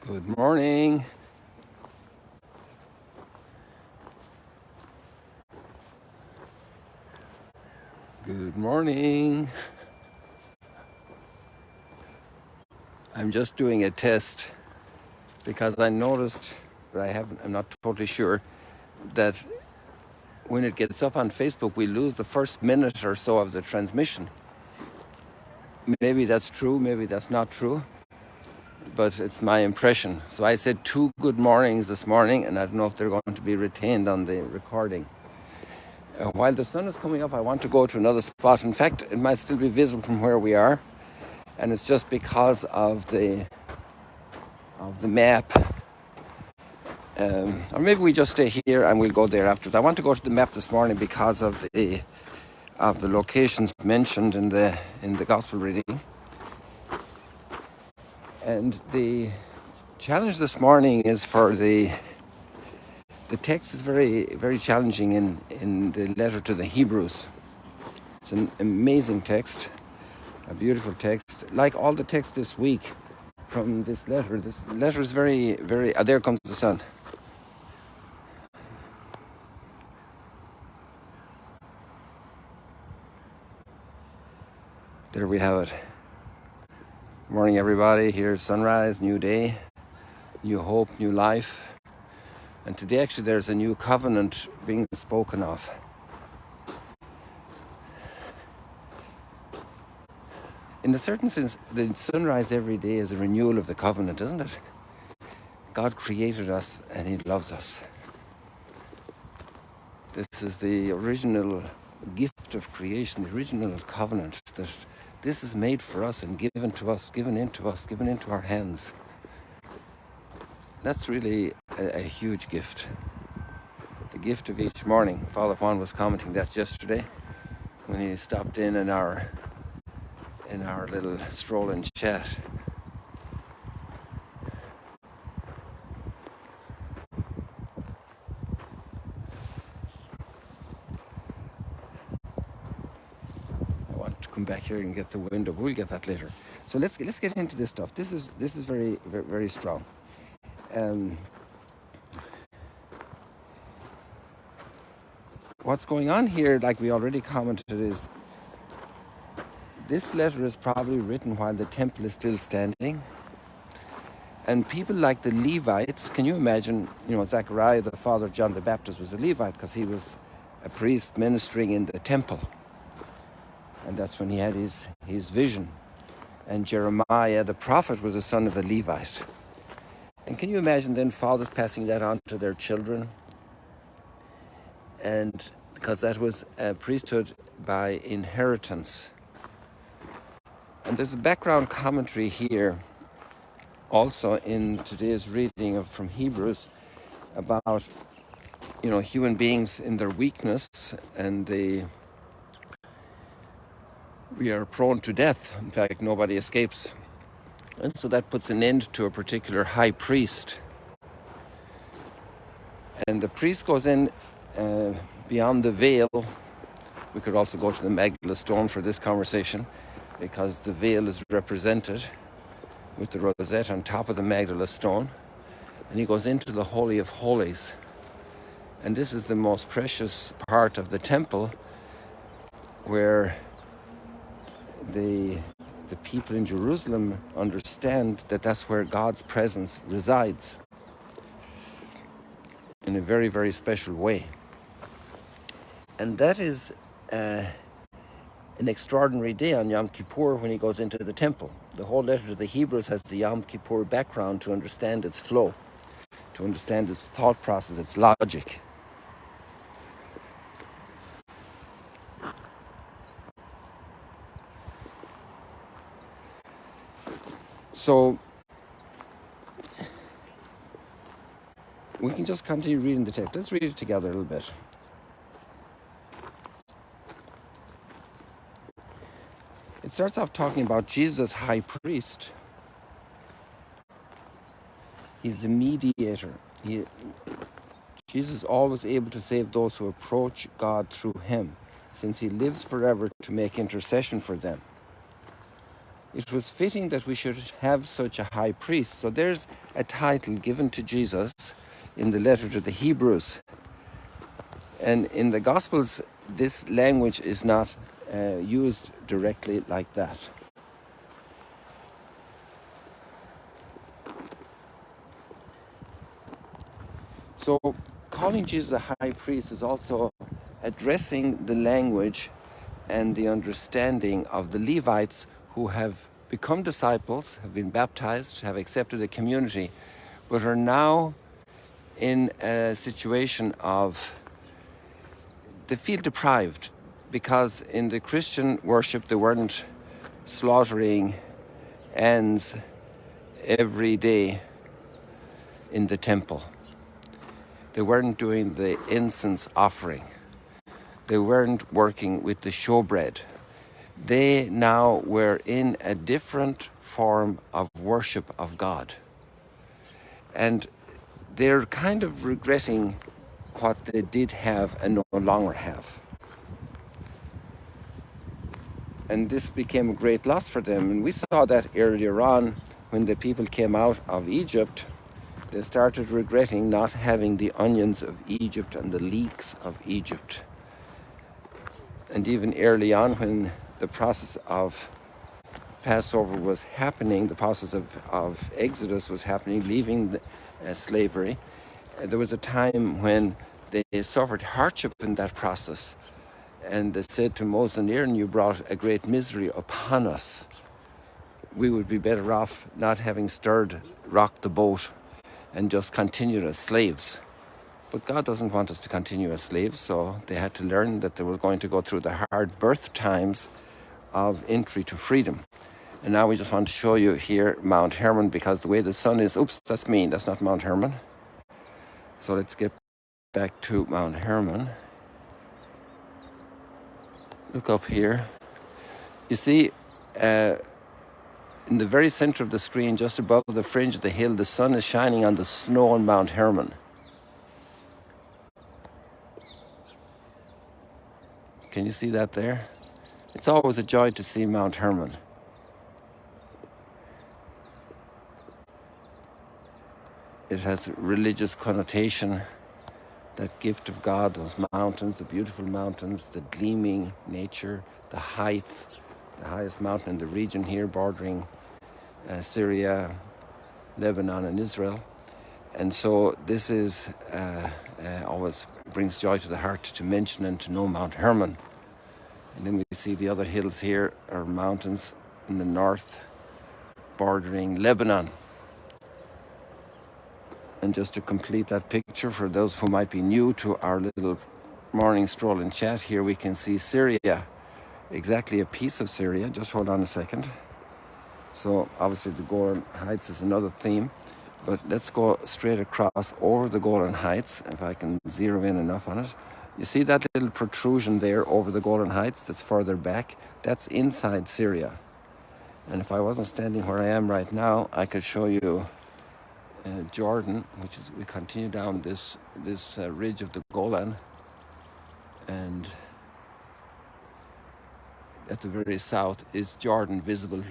Good morning. Good morning. I'm just doing a test because I noticed, but I'm not totally sure, that when it gets up on Facebook, we lose the first minute or so of the transmission. Maybe that's true, maybe that's not true, but it's my impression. So I said 2 good mornings this morning, and I don't know if they're going to be retained on the recording. While the sun is coming up, I want to go to another spot. In fact, it might still be visible from where we are, and it's just because of the map. Or maybe we just stay here and we'll go there afterwards. I want to go to the map this morning because of the locations mentioned in the gospel reading. And the challenge this morning is for the text is very, very challenging in the letter to the Hebrews. It's an amazing text, a beautiful text, like all the text this week from this letter. This letter is very, very. There comes the sun. There we have it. Good morning, everybody. Here's sunrise, new day, new hope, new life. And today, actually, there's a new covenant being spoken of. In a certain sense, the sunrise every day is a renewal of the covenant, isn't it? God created us and He loves us. This is the original gift of creation, the original covenant, that this is made for us and given to us, given into our hands. That's really a huge gift. The gift of each morning. Father Juan was commenting that yesterday when he stopped in our little stroll and chat. I want to come back here and get the window. We'll get that later. So let's get into this stuff. This is very, very, very strong. What's going on here, like we already commented, is this letter is probably written while the temple is still standing. And people like the Levites, can you imagine, Zechariah, the father of John the Baptist, was a Levite because he was a priest ministering in the temple. And that's when he had his vision. And Jeremiah, the prophet, was a son of a Levite. And can you imagine then fathers passing that on to their children? And because that was a priesthood by inheritance. And there's a background commentary here also in today's reading from Hebrews about, human beings in their weakness, and we are prone to death. In fact, nobody escapes. And so that puts an end to a particular high priest. And the priest goes in beyond the veil. We could also go to the Magdala Stone for this conversation, because the veil is represented with the rosette on top of the Magdala Stone. And he goes into the Holy of Holies. And this is the most precious part of the temple, where the people in Jerusalem understand that that's where God's presence resides in a very, very special way. And that is an extraordinary day on Yom Kippur when he goes into the temple. The whole letter to the Hebrews has the Yom Kippur background to understand its flow, to understand its thought process, its logic. So we can just continue reading the text. Let's read it together a little bit. It starts off talking about Jesus, high priest. He's the mediator. Jesus is always able to save those who approach God through him, since he lives forever to make intercession for them. it was fitting that we should have such a high priest. So there's a title given to Jesus in the letter to the Hebrews. And in the Gospels, this language is not used directly like that. So calling Jesus a high priest is also addressing the language and the understanding of the Levites who have become disciples, have been baptized, have accepted the community, but are now in a situation of they feel deprived because in the Christian worship they weren't slaughtering ants every day in the temple. They weren't doing the incense offering. They weren't working with the showbread. They now were in a different form of worship of God. And they're kind of regretting what they did have and no longer have. And this became a great loss for them. And we saw that earlier on when the people came out of Egypt. They started regretting not having the onions of Egypt and the leeks of Egypt. And even early on when the process of Passover was happening, the process of Exodus was happening, leaving slavery, there was a time when they suffered hardship in that process. And they said to Moses and Aaron, you brought a great misery upon us. We would be better off not having rocked the boat and just continued as slaves. But God doesn't want us to continue as slaves, so they had to learn that they were going to go through the hard birth times of entry to freedom. And now we just want to show you here Mount Hermon, because the way the sun is, oops, that's me, that's not Mount Hermon. So let's get back to Mount Hermon. Look up here. You see, in the very center of the screen, just above the fringe of the hill, the sun is shining on the snow on Mount Hermon. Can you see that there? It's always a joy to see Mount Hermon. It has religious connotation, that gift of God, those mountains, the beautiful mountains, the gleaming nature, the height, the highest mountain in the region here bordering Syria, Lebanon and Israel. And so this is always brings joy to the heart to mention and to know Mount Hermon. And then we see the other hills here are mountains in the north bordering Lebanon. And just to complete that picture, for those who might be new to our little morning stroll and chat, here we can see Syria, exactly a piece of Syria. Just hold on a second. So obviously the Golan Heights is another theme, but let's go straight across over the Golan Heights, if I can zero in enough on it. You see that little protrusion there over the Golan Heights that's further back? That's inside Syria. And if I wasn't standing where I am right now, I could show you Jordan, which is, we continue down this ridge of the Golan, and at the very south is Jordan, visible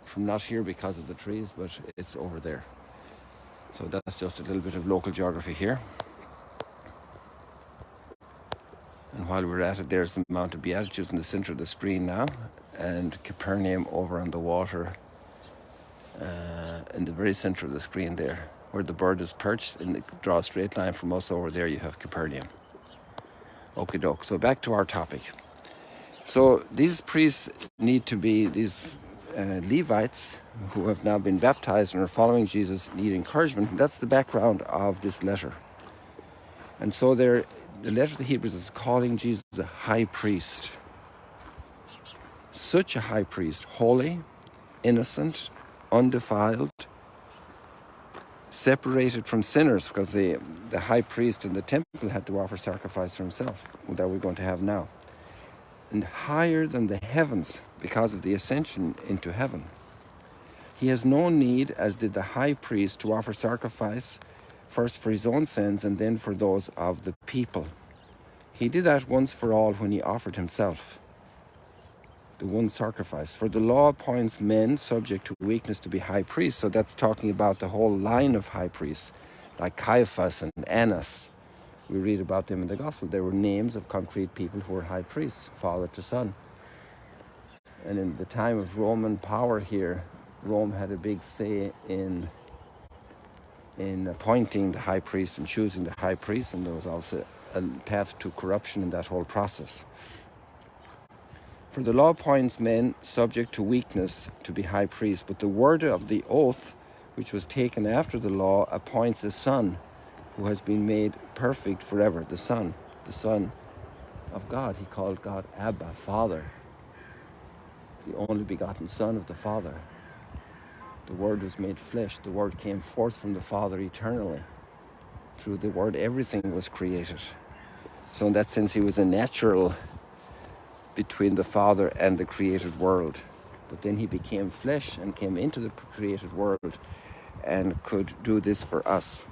from not here because of the trees, but it's over there. So that's just a little bit of local geography here. And while we're at it, there's the Mount of Beatitudes in the center of the screen now, and Capernaum over on the water in the very center of the screen there, where the bird is perched, and draw a straight line from us over there, you have Capernaum. Okie doke. So back to our topic. So these priests need to be, these Levites who have now been baptized and are following Jesus need encouragement. That's the background of this letter. And so the letter to the Hebrews is calling Jesus a high priest. Such a high priest, holy, innocent, undefiled, separated from sinners, because the high priest in the temple had to offer sacrifice for himself, that we're going to have now. And higher than the heavens because of the ascension into heaven. He has no need, as did the high priest, to offer sacrifice first for his own sins and then for those of the people. He did that once for all when he offered himself. the one sacrifice. For the law appoints men subject to weakness to be high priests. So that's talking about the whole line of high priests, like Caiaphas and Annas. We read about them in the gospel. They were names of concrete people who were high priests, father to son. And in the time of Roman power here, Rome had a big say in appointing the high priest and choosing the high priest, and there was also a path to corruption in that whole process. For the law appoints men subject to weakness to be high priests, but the word of the oath, which was taken after the law, appoints a son who has been made perfect forever. The Son of God. He called God Abba, Father, the only begotten Son of the Father. The Word was made flesh. The Word came forth from the Father eternally. Through the Word, everything was created. So in that sense, he was a natural between the Father and the created world. But then he became flesh and came into the created world and could do this for us.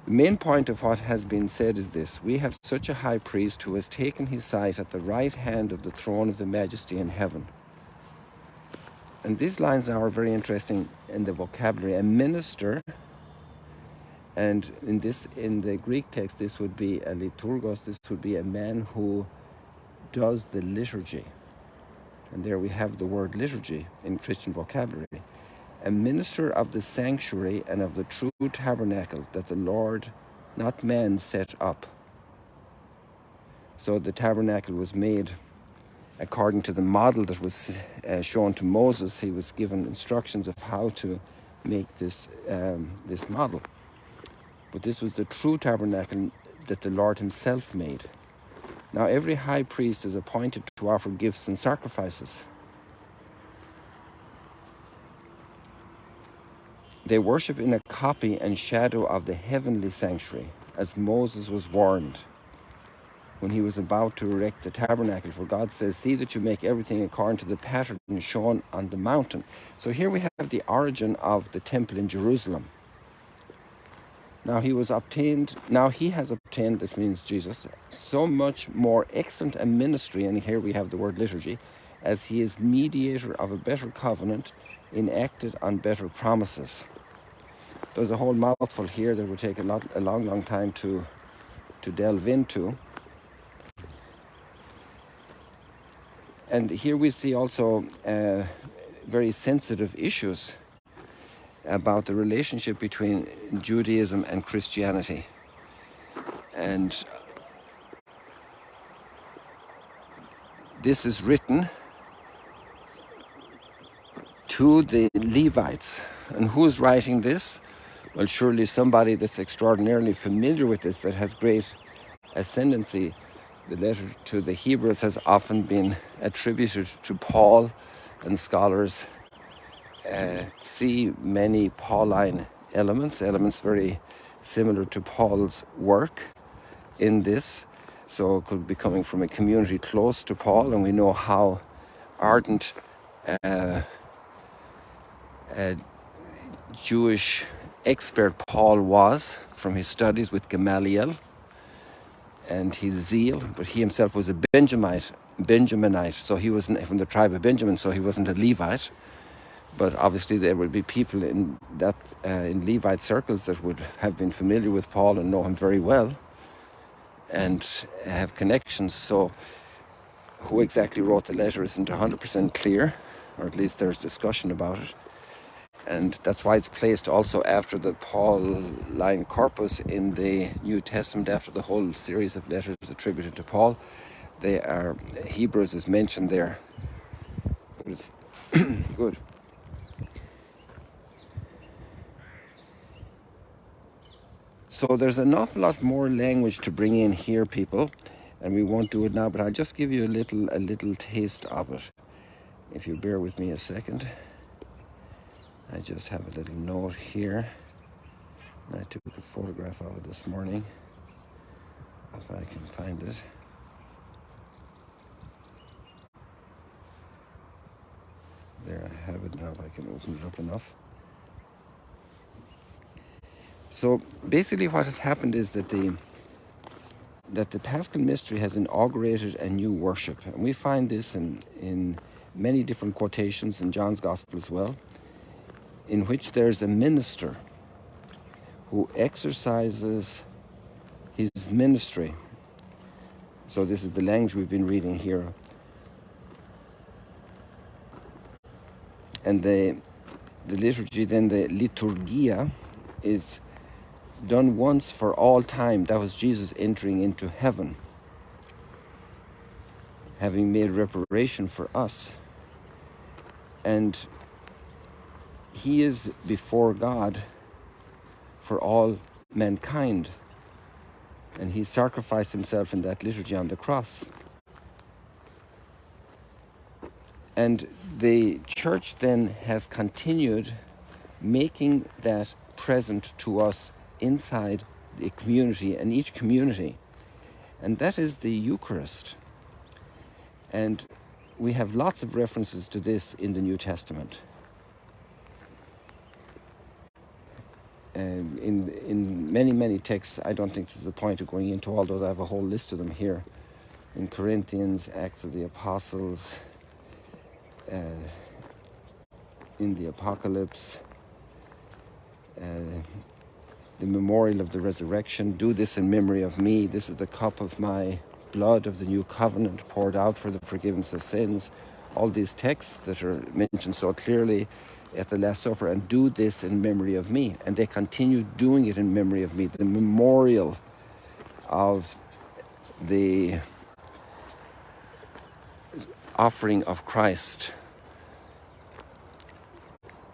The main point of what has been said is this: we have such a high priest who has taken his sight at the right hand of the throne of the majesty in heaven. And these lines now are very interesting in the vocabulary. A minister, and in the Greek text, this would be a liturgos, this would be a man who does the liturgy. And there we have the word liturgy in Christian vocabulary. A minister of the sanctuary and of the true tabernacle that the Lord, not man, set up. So the tabernacle was made according to the model that was shown to Moses. He was given instructions of how to make this model. But this was the true tabernacle that the Lord himself made. Now every high priest is appointed to offer gifts and sacrifices. They worship in a copy and shadow of the heavenly sanctuary, as Moses was warned when he was about to erect the tabernacle. For God says, see that you make everything according to the pattern shown on the mountain. So here we have the origin of the temple in Jerusalem. Now he has obtained, this means Jesus, so much more excellent a ministry, and here we have the word liturgy, as he is mediator of a better covenant, enacted on better promises. There's a whole mouthful here that would take a long time to delve into. And here we see also very sensitive issues about the relationship between Judaism and Christianity. And this is written to the Levites. And who's writing this? Well, surely somebody that's extraordinarily familiar with this, that has great ascendancy. The letter to the Hebrews has often been attributed to Paul, and scholars see many Pauline elements very similar to Paul's work in this. So it could be coming from a community close to Paul, and we know how ardent Jewish expert Paul was from his studies with Gamaliel and his zeal, but he himself was a Benjaminite, so he wasn't from the tribe of Benjamin, so he wasn't a Levite. But obviously there would be people in Levite circles that would have been familiar with Paul and know him very well and have connections. So who exactly wrote the letter isn't 100% clear, or at least there's discussion about it. And that's why it's placed also after the Pauline corpus in the New Testament, after the whole series of letters attributed to Paul. Hebrews is mentioned there, but it's good. So there's an awful lot more language to bring in here, people, and we won't do it now, but I'll just give you a little taste of it. If you bear with me a second. I just have a little note here. I took a photograph of it this morning, if I can find it. There I have it now, if I can open it up enough. So basically what has happened is that the that the Paschal Mystery has inaugurated a new worship. And we find this in many different quotations in John's Gospel as well, in which there's a minister who exercises his ministry. So this is the language we've been reading here. And the liturgy, then the liturgia, is done once for all time. That was Jesus entering into heaven, having made reparation for us. And he is before God for all mankind. And he sacrificed himself in that liturgy on the cross. And the church then has continued making that present to us inside the community, and each community. And that is the Eucharist. And we have lots of references to this in the New Testament. In many texts. I don't think there's a point of going into all those. I have a whole list of them here. In Corinthians, Acts of the Apostles, in the Apocalypse, the memorial of the resurrection. Do this in memory of me. This is the cup of my blood of the new covenant poured out for the forgiveness of sins. All these texts that are mentioned so clearly at the Last Supper, and do this in memory of me. And they continue doing it in memory of me. The memorial of the offering of Christ.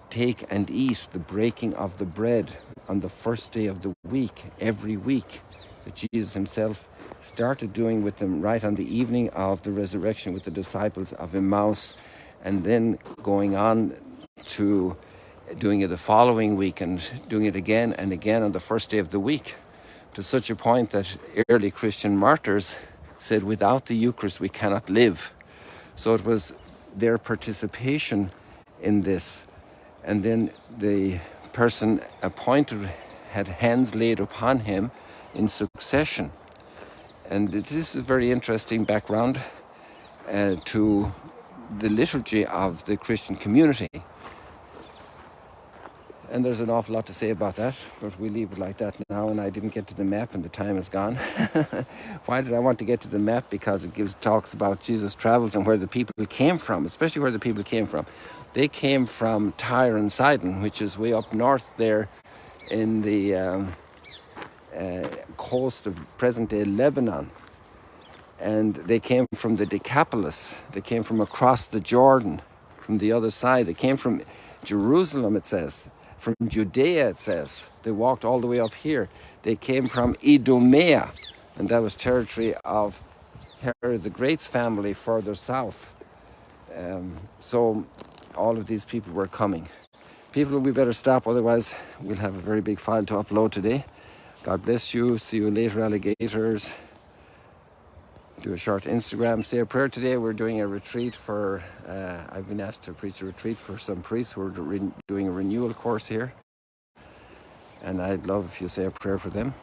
Take and eat the breaking of the bread on the first day of the week, every week, that Jesus himself started doing with them right on the evening of the resurrection with the disciples of Emmaus, and then going on to doing it the following week and doing it again and again on the first day of the week, to such a point that early Christian martyrs said, without the Eucharist we cannot live. So it was their participation in this. And then the person appointed had hands laid upon him in succession. And this is a very interesting background to the liturgy of the Christian community. And there's an awful lot to say about that, but we leave it like that now. And I didn't get to the map, and the time is gone. Why did I want to get to the map? Because it talks about Jesus' travels and where the people came from, especially where the people came from. They came from Tyre and Sidon, which is way up north there in the coast of present-day Lebanon. And they came from the Decapolis. They came from across the Jordan, from the other side. They came from Jerusalem, it says. From Judea, it says. They walked all the way up here. They came from Idumea, and that was territory of Herod the Great's family further south. So all of these people were coming. People, we better stop, otherwise we'll have a very big file to upload today. God bless you. See you later, alligators. Do a short Instagram, say a prayer today. We're doing a retreat for, I've been asked to preach a retreat for some priests who are doing a renewal course here. And I'd love if you say a prayer for them,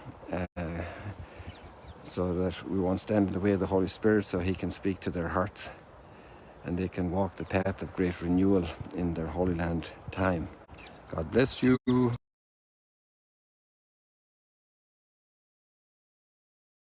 so that we won't stand in the way of the Holy Spirit, so he can speak to their hearts and they can walk the path of great renewal in their Holy Land time. God bless you.